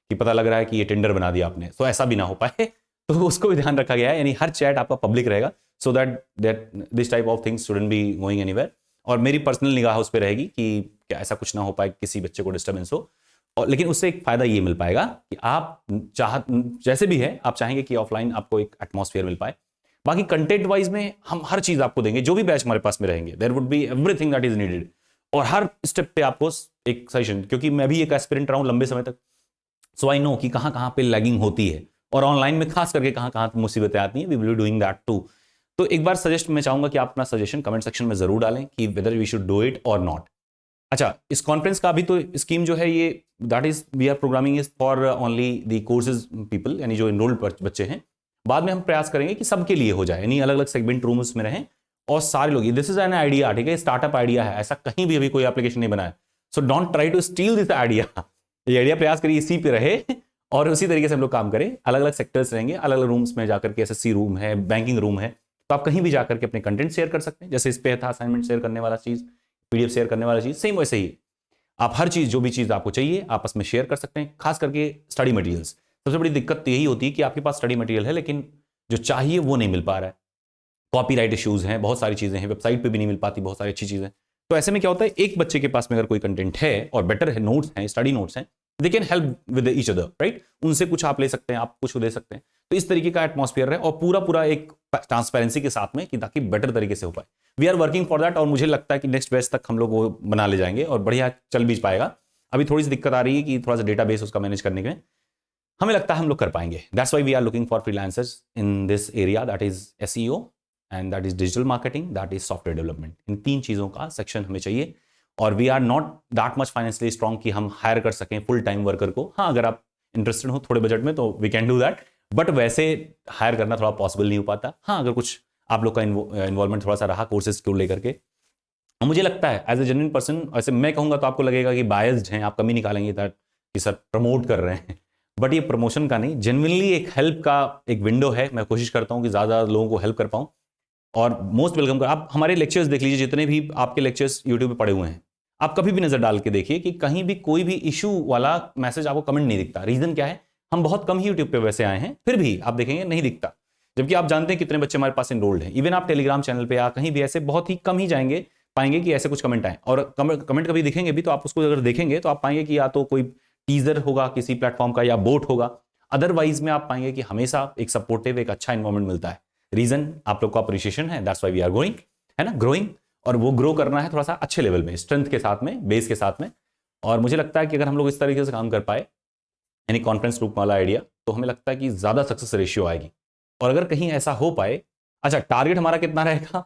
Speaker 1: कि पता लग रहा है कि ये टेंडर बना दिया आपने, तो ऐसा भी ना हो पाए। तो उसको भी ध्यान रखा गया है, यानी हर चैट आपका पब्लिक रहेगा, so that this type of things shouldn't be going anywhere. और मेरी पर्सनल निगाह उस पर रहेगी कि क्या ऐसा कुछ ना हो पाए, किसी बच्चे को डिस्टर्बेंस हो। और लेकिन उससे एक फायदा ये मिल पाएगा कि आप जैसे भी है आप चाहेंगे कि ऑफलाइन आपको एक एटमॉस्फेयर मिल पाए। बाकी कंटेंट वाइज में हम हर चीज आपको देंगे, जो भी बैच हमारे पास में रहेंगे there would be everything that is needed, और हर स्टेप पे आपको एक सजेशन, क्योंकि मैं भी एक एस्पिरेंट रहा हूं लंबे समय तक, सो आई नो कि कहां कहां पे लैगिंग होती है और ऑनलाइन में खास करके कहां कहां मुसीबतें आती हैं। We will be doing that too. तो एक बार सजेस्ट मैं चाहूंगा कि आप अपना सजेशन कमेंट सेक्शन में जरूर डालें कि whether we should do it और नॉट। अच्छा, इस कॉन्फ्रेंस का अभी तो स्कीम जो है ये that is we are programming is for only the courses people, यानी जो इनरोल्ड बच्चे हैं। बाद में हम प्रयास करेंगे कि सबके लिए हो जाए, यानी अलग अलग सेगमेंट रूम्स में रहें और सारे लोग। दिस इज एन आइडिया, ठीक है, स्टार्टअप आइडिया है, ऐसा कहीं भी अभी कोई एप्लीकेशन नहीं बना है। So don't try to steal this idea. ये आइडिया प्रयास करिए इसी पे रहे और उसी तरीके से हम लोग काम करें। अलग अलग सेक्टर्स रहेंगे, अलग अलग रूम्स में जाकर के, एसएससी रूम है, बैंकिंग रूम है, तो आप कहीं भी जाकर के अपने कंटेंट शेयर कर सकते हैं। जैसे इस पे था असाइनमेंट शेयर करने वाला चीज, पीडीएफ शेयर करने वाला चीज, सेम वैसे ही आप हर चीज, जो भी चीज आपको चाहिए आपस में शेयर कर सकते हैं। खास करके स्टडी मटेरियल्स, सबसे बड़ी दिक्कत तो यही होती है कि आपके पास स्टडी मटेरियल है लेकिन जो चाहिए वो नहीं मिल पा रहा है। कॉपीराइट इश्यूज हैं, बहुत सारी चीजें हैं, वेबसाइट पे भी नहीं मिल पाती बहुत सारी अच्छी चीजें। तो ऐसे में क्या होता है, एक बच्चे के पास में अगर कोई कंटेंट है और बेटर है, नोट्स हैं, स्टडी नोट्स हैं, they can help with each other, right. उनसे कुछ आप ले सकते हैं, आप कुछ दे सकते हैं। तो इस तरीके का एटमॉस्फेयर है और पूरा पूरा एक ट्रांसपेरेंसी के साथ में, कि ताकि बेटर तरीके से हो पाए। We are working for that और मुझे लगता है कि नेक्स्ट बैच तक हम लोग वो बना ले जाएंगे और बढ़िया चल भी पाएगा। अभी थोड़ी सी दिक्कत आ रही है कि थोड़ा सा डेटाबेस उसका मैनेज करने में, हमें लगता है हम लोग कर पाएंगे। That's why we are looking for freelancers in this area, that is SEO and that is digital marketing, that is software development. इन तीन चीजों का सेक्शन हमें चाहिए और we are not that much financially strong कि हम हायर कर सकें फुल टाइम वर्कर को। हाँ, अगर आप इंटरेस्टेड हो थोड़े बजट में तो we can do that, but वैसे हायर करना थोड़ा पॉसिबल नहीं हो पाता। हाँ, अगर कुछ आप लोग का इन्वॉल्वमेंट थोड़ा सा रहा कोर्सेज को लेकर के, मुझे लगता है एज ए जेन्युइन पर्सन, ऐसे मैं कहूंगा तो आपको लगेगा कि बायस्ड हैं, आप कमी निकालेंगे दैट कि सर प्रमोट कर रहे हैं, बट ये प्रमोशन का नहीं, जेन्युइनली एक हेल्प का एक विंडो है। मैं कोशिश करता हूं कि ज्यादा लोगों को हेल्प कर पाऊं और मोस्ट वेलकम कर। आप हमारे लेक्चर्स देख लीजिए, जितने भी आपके लेक्चर्स यूट्यूब पे पड़े हुए हैं, आप कभी भी नजर डाल के देखिए कि कहीं भी कोई भी इशू वाला मैसेज आपको कमेंट नहीं दिखता। रीजन क्या है, हम बहुत कम ही यूट्यूब पे वैसे आए हैं, फिर भी आप देखेंगे नहीं दिखता, जबकि आप जानते हैं कितने बच्चे हमारे पास एनरोल्ड हैं। इवन आप टेलीग्राम चैनल पे या कहीं भी ऐसे बहुत ही कम ही जाएंगे, पाएंगे कि ऐसे कुछ कमेंट आए, और कमेंट कभी दिखेंगे भी तो आप उसको अगर देखेंगे तो आप पाएंगे कि या तो कोई टीजर होगा किसी प्लेटफॉर्म का या बोट होगा, अदरवाइज में आप पाएंगे कि हमेशा एक सपोर्टिव, एक अच्छा एनवायरमेंट मिलता है। रीजन आप लोग का अप्रिशिएशन है, that's why we are going, है ना, ग्रोइंग। और वो ग्रो करना है थोड़ा सा अच्छे लेवल में, स्ट्रेंथ के साथ में, बेस के साथ में। और मुझे लगता है कि अगर हम लोग इस तरीके से काम कर पाए, यानी कॉन्फ्रेंस ग्रुप वाला आइडिया, तो हमें लगता है कि ज्यादा सक्सेस रेशियो आएगी। और अगर कहीं ऐसा हो पाए, अच्छा टारगेट हमारा कितना रहेगा,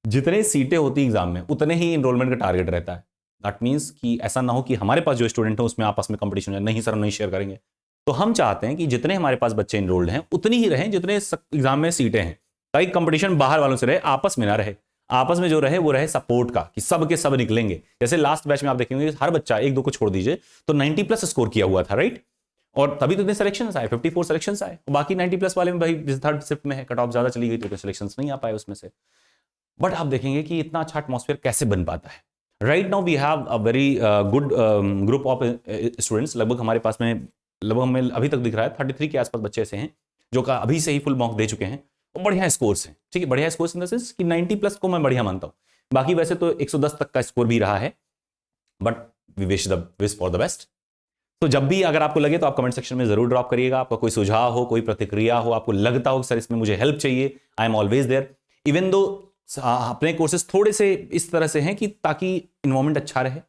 Speaker 1: जितने सीटें होती एग्जाम में उतने ही इनरोलमेंट का टारगेट रहता है। दैट मीन्स कि ऐसा ना हो कि हमारे पास जो स्टूडेंट है उसमें आपस में कंपटीशन है, नहीं सर हम नहीं शेयर करेंगे। तो हम चाहते हैं कि जितने हमारे पास बच्चे इनरोल्ड हैं उतनी ही रहें जितने एग्जाम में सीटें हैं, ताकि कंपटीशन बाहर वालों से रहे, आपस में ना रहे। आपस में जो रहे वो रहे सपोर्ट का, कि सब के सब निकलेंगे। जैसे लास्ट बैच में आप देखेंगे हर बच्चा, एक दो को छोड़ दीजिए, तो 90 प्लस स्कोर किया हुआ था, राइट। और तभी तो इतने सिलेक्शन आए, 54 सिलेक्शन आए। बाकी 90 प्लस वाले में भाई जिस थर्ड शिफ्ट में है, कट ऑफ ज्यादा चली गई तो सिलेक्शन नहीं आ पाए उसमें से। बट आप देखेंगे कि इतना अच्छा एटमॉस्फेयर कैसे बन पाता है। Right now we have a very good group of students. लगभग हमारे पास में, लगभग हमें अभी तक दिख रहा है 33 के आसपास बच्चे ऐसे हैं जो का अभी से ही फुल मॉक दे चुके हैं और बढ़िया स्कोर्स हैं। ठीक है, बढ़िया स्कोर्स इन द सेंस कि 90 प्लस को मैं बढ़िया मानता हूँ। बाकी वैसे तो 110 तक का स्कोर भी रहा है, but we wish for the best. तो जब भी अगर आपको लगे तो आप कमेंट सेक्शन में जरूर ड्रॉप करिएगा। आपका कोई सुझाव हो, कोई प्रतिक्रिया हो, आपको लगता हो कि सर इसमें मुझे हेल्प चाहिए, I am always there. Even though अपने कोर्सेज थोड़े से इस तरह से हैं कि ताकि इन्वायरमेंट अच्छा रहे।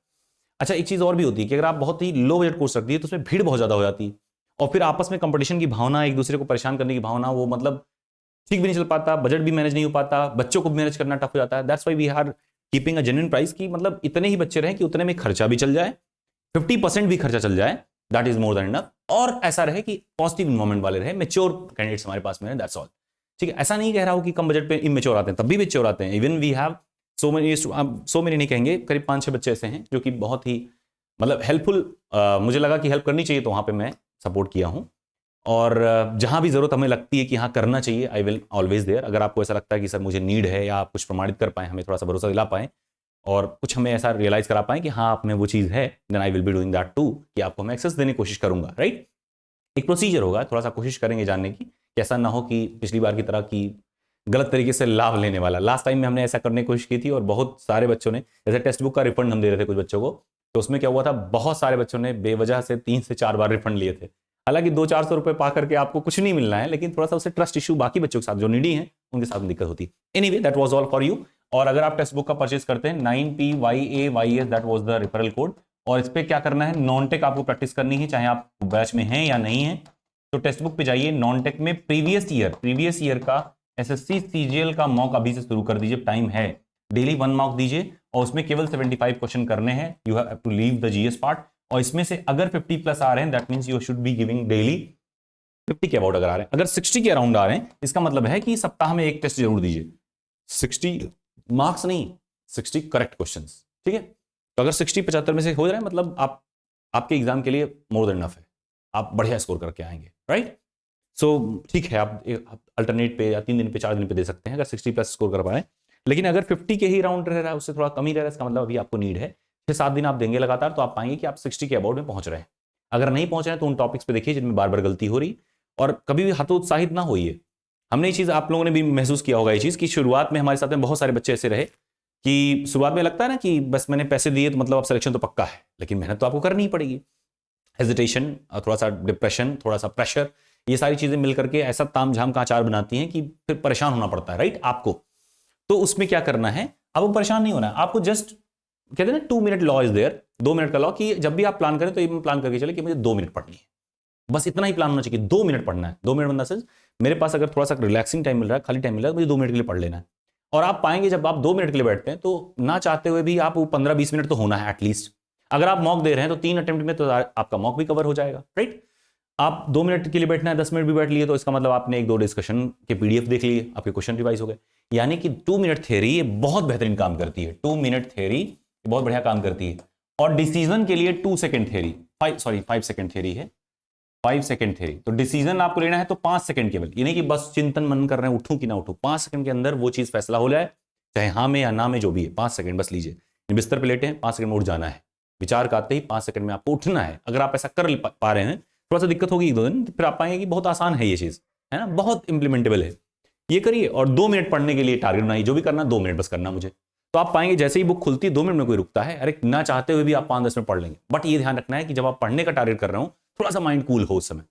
Speaker 1: अच्छा, एक चीज और भी होती है कि अगर आप बहुत ही लो बजट कोर्स रख दिए तो उसमें भीड़ बहुत ज्यादा हो जाती है और फिर आपस में कंपटीशन की भावना, एक दूसरे को परेशान करने की भावना, वो मतलब ठीक भी नहीं चल पाता, बजट भी मैनेज नहीं हो पाता, बच्चों को भी मैनेज करना टफ हो जाता है। That's why we are keeping a genuine price, की मतलब इतने ही बच्चे रहें कि उतने में खर्चा भी चल जाए, 50% भी खर्चा चल जाए, that is more than enough. और ऐसा रहे कि पॉजिटिव इन्वायरमेंट वाले रहे, मेच्योर कैंडिडेट्स हमारे पास में है, दैट्स ऑल। ठीक है, ऐसा नहीं कह रहा हूं कि कम बजट पे इमेच्योर आते हैं, तब भी मेच्योर आते हैं। Even we have so many नहीं कहेंगे, करीब 5-6 बच्चे ऐसे हैं जो कि बहुत ही मतलब हेल्पफुल, मुझे लगा कि हेल्प करनी चाहिए तो वहां पे मैं सपोर्ट किया हूं। और जहां भी जरूरत हमें लगती है कि हाँ करना चाहिए, आई विल ऑलवेज देयर। अगर आपको ऐसा लगता है कि सर मुझे नीड है, या आप कुछ प्रमाणित कर पाए, हमें थोड़ा सा भरोसा दिला पाएं और कुछ हमें ऐसा रियलाइज करा पाएं कि हाँ आप में वो चीज़ है, then I will be doing that too, कि आपको मैं एक्सेस देने की कोशिश करूंगा, राइट। एक प्रोसीजर होगा, थोड़ा सा कोशिश करेंगे जानने की, कैसा ना हो कि पिछली बार की तरह की गलत तरीके से लाभ लेने वाला। लास्ट टाइम में हमने ऐसा करने की कोशिश की थी और बहुत सारे बच्चों ने, जैसे टेक्स्ट बुक का रिफंड हम दे रहे थे कुछ बच्चों को, तो उसमें क्या हुआ था, बहुत सारे बच्चों ने बेवजह से 3 से 4 बार रिफंड लिए थे। हालांकि 200-400 रुपए पा करके आपको कुछ नहीं मिलना है, लेकिन थोड़ा सा उससे ट्रस्ट इशू बाकी बच्चों के साथ जो नीडी हैं उनके साथ दिक्कत होती है। Anyway, that was all for you. और अगर आप टेक्स्ट बुक का परचेज करते हैं 9PYAYS, that was the referral code. और इस पे क्या करना है, नॉन टेक आपको प्रैक्टिस करनी है, चाहे आप बैच में हैं या नहीं है। तो टेक्स्ट बुक पे जाइए, नॉन टेक में प्रीवियस ईयर का एसएससी सीजीएल का मॉक अभी से शुरू कर दीजिए, टाइम है। डेली 1 मॉक दीजिए और उसमें केवल 75 क्वेश्चन करने हैं। You have to leave the GS part. और इसमें से अगर 50 प्लस आ रहे हैं, that means you should be giving daily 50 के अबाउट अगर आ रहे हैं। अगर 60 के अराउंड आ रहे हैं, इसका मतलब है कि सप्ताह में एक टेस्ट जरूर दीजिए। 60 मार्क्स नहीं, 60 करेक्ट क्वेश्चंस, ठीक है। तो अगर 60 75 में से हो रहा है, मतलब आपके एग्जाम के लिए मोर देन इनफ है, आप बढ़िया स्कोर करके आएंगे, राइट। सो ठीक है, आप अल्टरनेट पे या 3 दिन पे 4 दिन पे दे सकते हैं अगर 60 प्लस स्कोर कर पाए। लेकिन अगर 50 के ही राउंड रह रहा है, उससे थोड़ा कम ही रह रहा है, इसका मतलब अभी आपको नीड है 6-7 दिन आप देंगे लगातार, तो आप पाएंगे कि आप 60 के अबाउट में पहुंच रहे हैं। अगर नहीं पहुंच रहे हैं तो उन टॉपिक्स पे देखिए जिनमें बार बार गलती हो रही, और कभी भी हतोत्साहित ना होइए। हमने ये चीज़, आप लोगों ने भी महसूस किया होगा ये चीज़, कि शुरुआत में हमारे साथ में बहुत सारे बच्चे ऐसे रहे कि शुरुआत में लगता है ना कि बस मैंने पैसे दिए तो मतलब अब सिलेक्शन तो पक्का है, लेकिन मेहनत तो आपको करनी ही पड़ेगी। हेजिटेशन, थोड़ा सा डिप्रेशन, थोड़ा सा प्रेशर, ये सारी चीजें मिलकर के ऐसा तामझाम का अचार बनाती हैं कि फिर परेशान होना पड़ता है, राइट आपको। तो उसमें क्या करना है, आपको परेशान नहीं होना है, आपको जस्ट कहते हैं ना 2 minute law is there, 2 minute का लॉ, कि जब भी आप प्लान करें तो ये प्लान करके चले कि मुझे 2 मिनट पढ़नी है, बस इतना ही प्लान होना चाहिए। 2 मिनट पढ़ना है। 2 मिनट बंदा से मेरे पास अगर थोड़ा सा रिलैक्सिंग टाइम मिल रहा है, खाली टाइम मिल रहा है, मुझे 2 मिनट के लिए पढ़ लेना है। और आप पाएंगे जब आप 2 मिनट के लिए बैठते हैं तो ना चाहते हुए भी आप 15-20 मिनट तो होना है एटलीस्ट। अगर आप मॉक दे रहे हैं तो 3 अटेम्प्ट में तो आपका मॉक भी कवर हो जाएगा, राइट। आप 2 मिनट के लिए बैठना है, 10 मिनट भी बैठ लिए तो इसका मतलब आपने 1-2 डिस्कशन के पीडीएफ देख लिए, आपके क्वेश्चन रिवाइज हो गए। यानी कि 2 मिनट थ्योरी ये बहुत बेहतरीन काम करती है। 2 मिनट थ्योरी बहुत बढ़िया काम करती है। और डिसीजन के लिए 2 सेकंड थ्योरी, 5 सेकंड थ्योरी है, 5 सेकंड थ्योरी। तो डिसीजन आपको लेना है तो 5 सेकंड केवल, ये नहीं कि बस चिंतन मन कर रहे हैं उठूं कि ना उठूं। 5 सेकंड के अंदर वो चीज फैसला हो जाए, चाहे हाँ में या ना में, जो भी है। 5 सेकंड बस लीजिए, बिस्तर पे लेटे हैं, 5 सेकंड में उठ जाना है। विचार का आते ही 5 सेकंड में आपको उठना है। अगर आप ऐसा कर पा रहे हैं, थोड़ा सा दिक्कत होगी 1-2 दिन, तो फिर आप पाएंगे कि बहुत आसान है ये चीज, है ना, बहुत इंप्लीमेंटेबल है। ये करिए और 2 मिनट पढ़ने के लिए टारगेट बनाइए, जो भी करना 2 मिनट बस करना मुझे। तो आप पाएंगे जैसे ही बुक खुलती है 2 मिनट में कोई रुकता है, अरे ना चाहते हुए भी आप 5-10 मिनट पढ़ लेंगे। बट ये ध्यान रखना है कि जब आप पढ़ने का टारगेट कर रहे हो, थोड़ा सा माइंड कूल हो उस समय।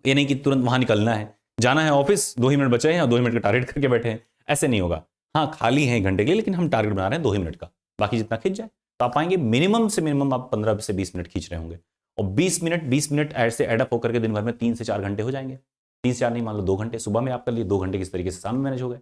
Speaker 1: ये नहीं कि तुरंत वहां निकलना है, जाना है ऑफिस, 2 ही मिनट बचे हैं और 2 मिनट का टारगेट करके बैठे हैं, ऐसे नहीं होगा। हाँ, खाली है 1 घंटे के लिए, लेकिन हम टारगेट बना रहे हैं 2 ही मिनट का, बाकी जितना खींच जाए। तो आप पाएंगे मिनिमम से मिनिमम आप 15 से 20 मिनट खींच रहे होंगे। और 20 मिनट ऐसे एडअप होकर के दिन भर में 3 से 4 घंटे हो जाएंगे। 3 से 4 नहीं, मान लो 2 घंटे सुबह में आप कर लिए, 2 घंटे किस तरीके से शाम में मैनेज हो गए।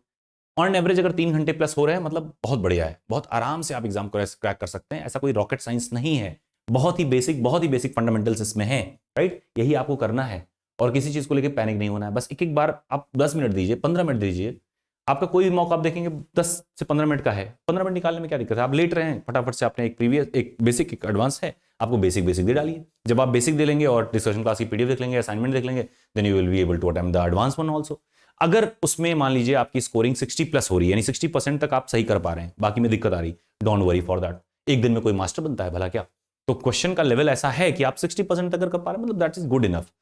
Speaker 1: ऑन एवरेज अगर 3 घंटे प्लस हो रहे हैं, मतलब बहुत बढ़िया है, बहुत आराम से आप एग्जाम को क्रैक कर सकते हैं। ऐसा कोई रॉकेट साइंस नहीं है, बहुत ही बेसिक फंडामेंटल्स इसमें है, राइट। यही आपको करना है और किसी चीज को लेकर पैनिक नहीं होना है। बस एक बार आप 10 मिनट दीजिए, 15 मिनट दीजिए। आपका कोई भी मौका आप देखेंगे 10 से 15 मिनट का है, 15 मिनट निकालने में क्या दिक्कत है। आप लेट रहे हैं, फटाफट से आपने एक बेसिक एक एडवांस है, आपको बेसिक दे डालिए। जब आप बेसिक दे लेंगे और डिस्कशन क्लास की पीडीएफ देख लेंगे, असाइनमेंट देख लेंगे, then you will be able to attempt the advance one also. अगर उसमें मान लीजिए आपकी स्कोरिंग 60 प्लस हो रही है, यानी 60% तक आप सही कर पा रहे हैं, बाकी में दिक्कत आ रही, डोंट वरी फॉर दैट। एक दिन में कोई मास्टर बनता है भला क्या? तो क्वेश्चन का लेवल ऐसा है कि आप 60% तक कर पा रहे हैं, मतलब दैट इज गुड इनफ।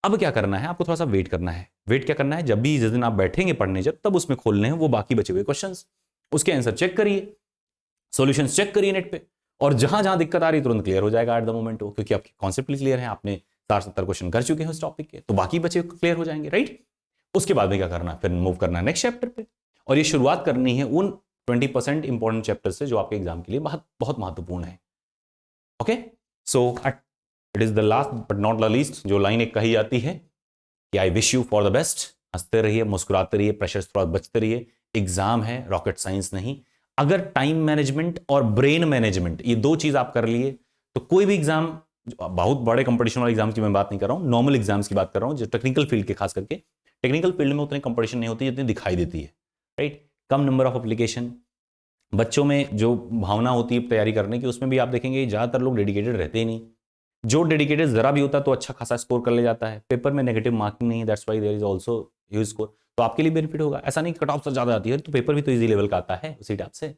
Speaker 1: अब क्या करना है, आपको थोड़ा सा वेट करना है। वेट क्या करना है, जब भी जिस दिन आप बैठेंगे पढ़ने, जब तब उसमें खोलने हैं वो बाकी बचे हुए क्वेश्चंस, उसके आंसर चेक करिए, सॉल्यूशंस चेक करिए नेट पे, और जहां जहां दिक्कत आ रही तुरंत क्लियर हो जाएगा एट द मोमेंट हो, क्योंकि आपके कॉन्सेप्ट क्लियर है, आपने 60-70 क्वेश्चन कर चुके हैं उस टॉपिक के, तो बाकी बचे क्लियर हो जाएंगे, राइट। उसके बाद में क्या करना है, फिर मूव करना है नेक्स्ट चैप्टर पे, और ये शुरुआत करनी है उन 20% इंपॉर्टेंट चैप्टर से जो आपके एग्जाम के लिए बहुत बहुत महत्वपूर्ण है। Okay, so it is the last but not the least, जो लाइन एक कही जाती है कि I wish you for the best. हंसते रहिए, मुस्कुराते रहिए, प्रेशर से थोड़ा बचते रहिए। एग्जाम है, रॉकेट साइंस नहीं। अगर टाइम मैनेजमेंट और ब्रेन मैनेजमेंट, ये 2 चीज आप कर लिए, तो कोई भी एग्जाम, बहुत बड़े कंपटीशन वाले एग्जाम की मैं बात नहीं कर रहा हूं, नॉर्मल एग्जाम्स की बात कर रहा हूं, जो टेक्निकल फील्ड के, खास करके टेक्निकल फील्ड में उतनी कंपटीशन नहीं होती जितनी दिखाई देती है, right. Come number of application, बच्चों में जो भावना होती है तैयारी करने की, उसमें भी आप देखेंगे ज्यादातर लोग डेडिकेटेड रहते ही नहीं। जो डेडिकेटेड जरा भी होता है तो अच्छा खासा स्कोर कर ले जाता है। पेपर में नेगेटिव मार्किंग नहीं है, that's why there is also huge score. तो आपके लिए बेनिफिट होगा। ऐसा नहीं कट ऑफ से ज्यादा आती है तो पेपर भी तो इजी लेवल का आता है उसी टाइप से।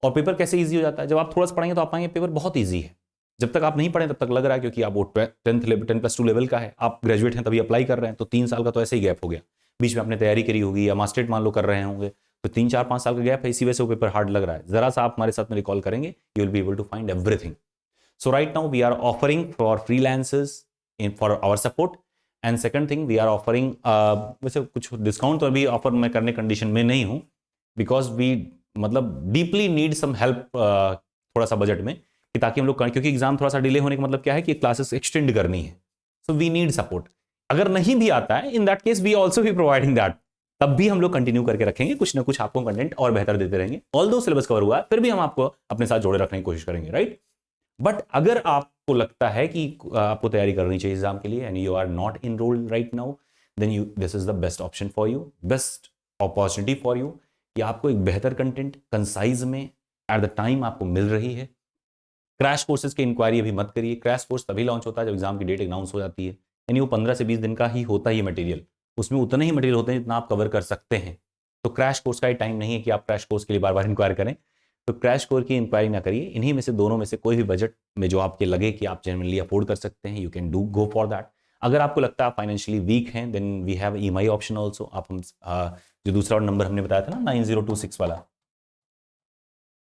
Speaker 1: और पेपर कैसे इजी हो जाता है, जब आप थोड़ा सा पढ़ेंगे तो आप पाएंगे पेपर बहुत ईजी है। जब तक आप नहीं पढ़े तब तक लग रहा है, क्योंकि आप वो 10+2 लेवल का है, आप ग्रेजुएट हैं तभी अप्लाई कर रहे हैं, तो 3 साल का तो ऐसे ही गैप हो गया। बीच में आपने तैयारी करी होगी या मास्टरेट मान लो कर रहे होंगे, तो 3-4-5 साल का गैप है, इसी वजह से वो पेपर हार्ड लग रहा है। जरा सा आप हमारे साथ में रिकॉल करेंगे, you will be able to find everything. So right now we are offering for freelancers for our support, and second thing we are offering, वैसे कुछ डिस्काउंट तो अभी ऑफर मैं करने कंडीशन में नहीं हूँ, बिकॉज वी मतलब डीपली नीड सम हेल्प थोड़ा सा बजट में, कि ताकि हम लोग, क्योंकि एग्जाम थोड़ा सा डिले होने का मतलब क्या है कि क्लासेस एक्सटेंड करनी है, सो वी नीड सपोर्ट। अगर नहीं भी आता है, in that case we also भी प्रोवाइडिंग दैट, तब भी हम लोग कंटिन्यू करके रखेंगे, कुछ ना कुछ आपको कंटेंट और बेहतर देते रहेंगे। ऑल्दो सिलेबस कवर हुआ है, फिर भी हम आपको अपने साथ जोड़े रखने की कोशिश करेंगे, राइट। बट अगर आपको लगता है कि आपको तैयारी करनी चाहिए एग्जाम के लिए, and you are not enrolled right now, then you, this is the best option for you, best opportunity for you, कि आपको एक बेहतर कंटेंट कंसाइज में एट द टाइम आपको मिल रही है। क्रैश कोर्सेज की इंक्वायरी अभी मत करिए, क्रैश कोर्स तभी लॉन्च होता है जब एग्जाम की डेट अनाउंस हो जाती है, यानी वो 15 से 20 दिन का ही होता है मटेरियल, उसमें उतना ही मटेरियल होते हैं जितना आप कवर कर सकते हैं। तो क्रैश कोर्स का ही टाइम नहीं है कि आप क्रैश कोर्स के लिए बार बार इंक्वायर करें, तो क्रैश कोर्स की इंक्वायरी ना करिए। इन्हीं में से, दोनों में से कोई भी बजट में जो आपके लगे कि आप जेन्युइनली अफोर्ड कर सकते हैं, you can do go for that. अगर आपको लगता है आप फाइनेंशियली वीक हैं, then we have EMI option also. आप हम जो दूसरा नंबर हमने बताया था ना 9026 वाला,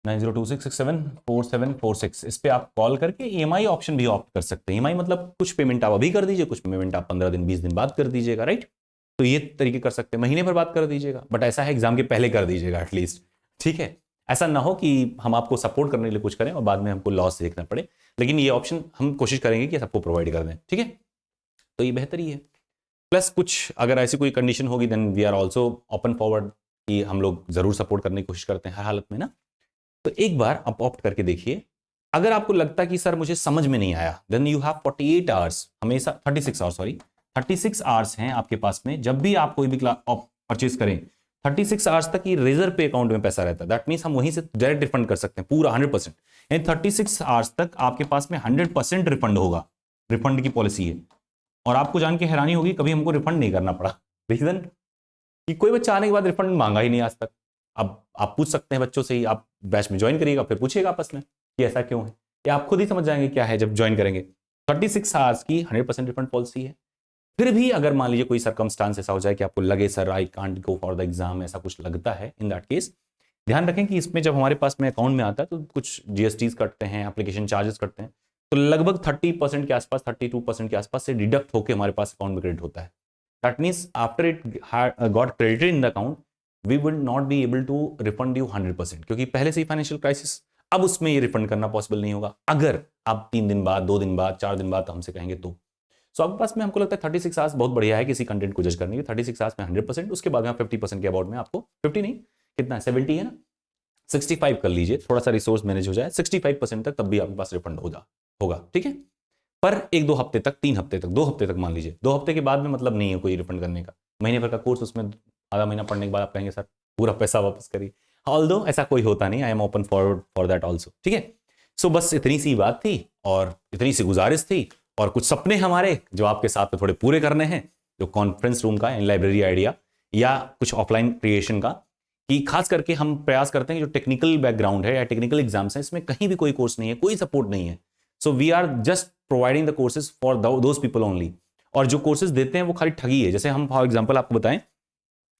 Speaker 1: 9026674746, इस पे आप कॉल करके EMI ऑप्शन भी ऑप्ट कर सकते हैं। EMI मतलब कुछ पेमेंट आप अभी कर दीजिए, कुछ पेमेंट आप 15 दिन 20 दिन बाद कर दीजिएगा, राइट। तो ये तरीके कर सकते हैं, महीने भर बाद कर दीजिएगा, बट ऐसा है एग्जाम के पहले कर दीजिएगा एटलीस्ट, ठीक है। ऐसा ना हो कि हम आपको सपोर्ट करने के लिए कुछ करें और बाद में हमको लॉस देखना पड़े, लेकिन ये ऑप्शन हम कोशिश करेंगे कि सबको प्रोवाइड कर दें, ठीक है। तो ये बेहतर ही है। प्लस कुछ अगर ऐसी कोई कंडीशन होगी, then we are also open forward, कि हम लोग जरूर सपोर्ट करने की कोशिश करते हैं हर हालत में ना। तो एक बार आप ऑप्ट करके देखिए। अगर आपको लगता है कि सर मुझे समझ में नहीं आया, देन यू हैव 48 आवर्स, हमेशा 36 आवर्स, सॉरी 36 आवर्स हैं आपके पास में। जब भी आप कोई भी परचेज करें, 36 आवर्स तक ही रिजर्व पे अकाउंट में पैसा रहता है। दैट मीन्स हम वहीं से डायरेक्ट रिफंड कर सकते हैं पूरा 100%, यानी 36 आवर्स तक आपके पास में 100% रिफंड होगा। रिफंड की पॉलिसी है, और आपको जान के हैरानी होगी कभी हमको रिफंड नहीं करना पड़ा। रीजन कि कोई बच्चा आने के बाद रिफंड मांगा ही नहीं आज तक। अब आप पूछ सकते हैं बच्चों से ही, आप बैच में ज्वाइन करिएगा फिर पूछिएगा आपस में कि ऐसा क्यों है, या आप खुद ही समझ जाएंगे क्या है जब ज्वाइन करेंगे। 36 आवर्स की 100% रिफंड पॉलिसी है। फिर भी अगर मान लीजिए कोई सर्कमस्टांस ऐसा हो जाए कि आपको लगे sir I can't go for the exam, ऐसा कुछ लगता है, इन दैट केस ध्यान रखें कि इसमें जब हमारे पास में अकाउंट में आता है तो कुछ GSTs कटते हैं, एप्लीकेशन चार्जेस कटते हैं, तो लगभग 30% के आसपास, 32% के आसपास से डिडक्ट होकर हमारे पास अकाउंट में क्रेडिट होता है। That means after it got credited in the account, we will not be able to refund you 100%, क्योंकि पहले से ही फाइनेंशियल क्राइसिस, अब उसमें ये रिफंड करना पॉसिबल नहीं होगा। अगर आप 3 दिन बाद, 2 दिन बाद, 4 दिन बाद हमसे कहेंगे तो आपके पास में, हमको लगता है 36 आवर्स बहुत बढ़िया है किसी कंटेंट को जज करने के। 36 आवर्स में 100%, उसके बाद में 50% के अबाउट में आपको, 50 नहीं, कितना है, 70 है ना, 65 कर लीजिए, थोड़ा सा रिसोर्स मैनेज हो जाए, 65% तक तब भी आपके पास रिफंड होगा, ठीक है। पर 1-2 हफ्ते तक, 3 हफ्ते तक, 2 हफ्ते तक मान लीजिए, 2 हफ्ते के बाद में मतलब नहीं है कोई रिफंड करने का। महीने भर का कोर्स, उसमें आधा महीना पढ़ने के बाद आप कहेंगे सर पूरा पैसा वापस करिए, ऑल्दो ऐसा कोई होता नहीं, I am open for that also, ठीक है। सो बस इतनी सी बात थी और इतनी सी गुजारिश थी, और कुछ सपने हमारे जो आपके साथ में थोड़े पूरे करने हैं, जो कॉन्फ्रेंस रूम का, लाइब्रेरी आइडिया, या कुछ ऑफलाइन क्रिएशन का, कि खास करके हम प्रयास करते हैं कि जो टेक्निकल बैकग्राउंड है या टेक्निकल एग्जाम्स हैं, इसमें कहीं भी कोई कोर्स नहीं है, कोई सपोर्ट नहीं है। So we are just providing the courses for those people only, और जो कोर्सेज देते हैं वो खाली ठगी है। जैसे हम फॉर एग्जाम्पल आपको बताएं,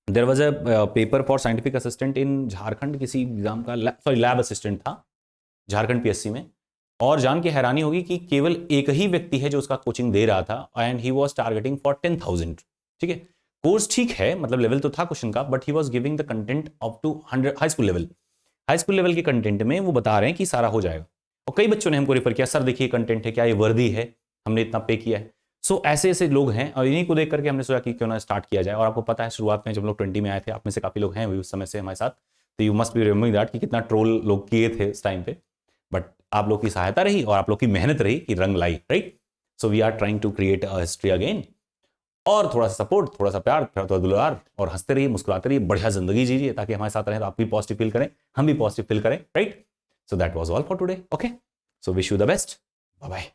Speaker 1: there was a paper for scientific assistant in Jharkhand, किसी एग्जाम का, सॉरी लैब असिस्टेंट था झारखंड PSC में, और जान के हैरानी होगी कि केवल एक ही व्यक्ति है जो उसका कोचिंग दे रहा था, and he was targeting for 10,000, ठीक है। कोर्स ठीक है, मतलब लेवल तो था क्वेश्चन का, but he was giving the content up to 100 high school level के कंटेंट में वो बता रहे हैं कि सारा हो जाएगा। और कई बच्चों ने हमको रेफर किया, सर देखिए कंटेंट है, क्या ये वर्दी है, हमने इतना पे किया है। सो ऐसे ऐसे लोग हैं, और इन्हीं को देख करके हमने सोचा कि क्यों ना स्टार्ट किया जाए। और आपको पता है शुरुआत में जब लोग 20 में आए थे, आप में से काफी लोग हैं उस समय से हमारे साथ, तो you must be remembering that कि कितना ट्रोल लोग किए थे उस टाइम पे, बट आप लोग की सहायता रही और आप लोग की मेहनत रही कि रंग लाई, right. So we are trying to create a history again, और थोड़ा सा सपोर्ट, थोड़ा सा प्यार, थोड़ा दुलार, और हंसते रहिए, मुस्कुराते रहिए, बढ़िया जिंदगी जीजिए, ताकि हमारे साथ रहें तो आप भी पॉजिटिव फील करें, हम भी पॉजिटिव फील करें, right. So that was all for today, okay. So wish you the best, bye bye.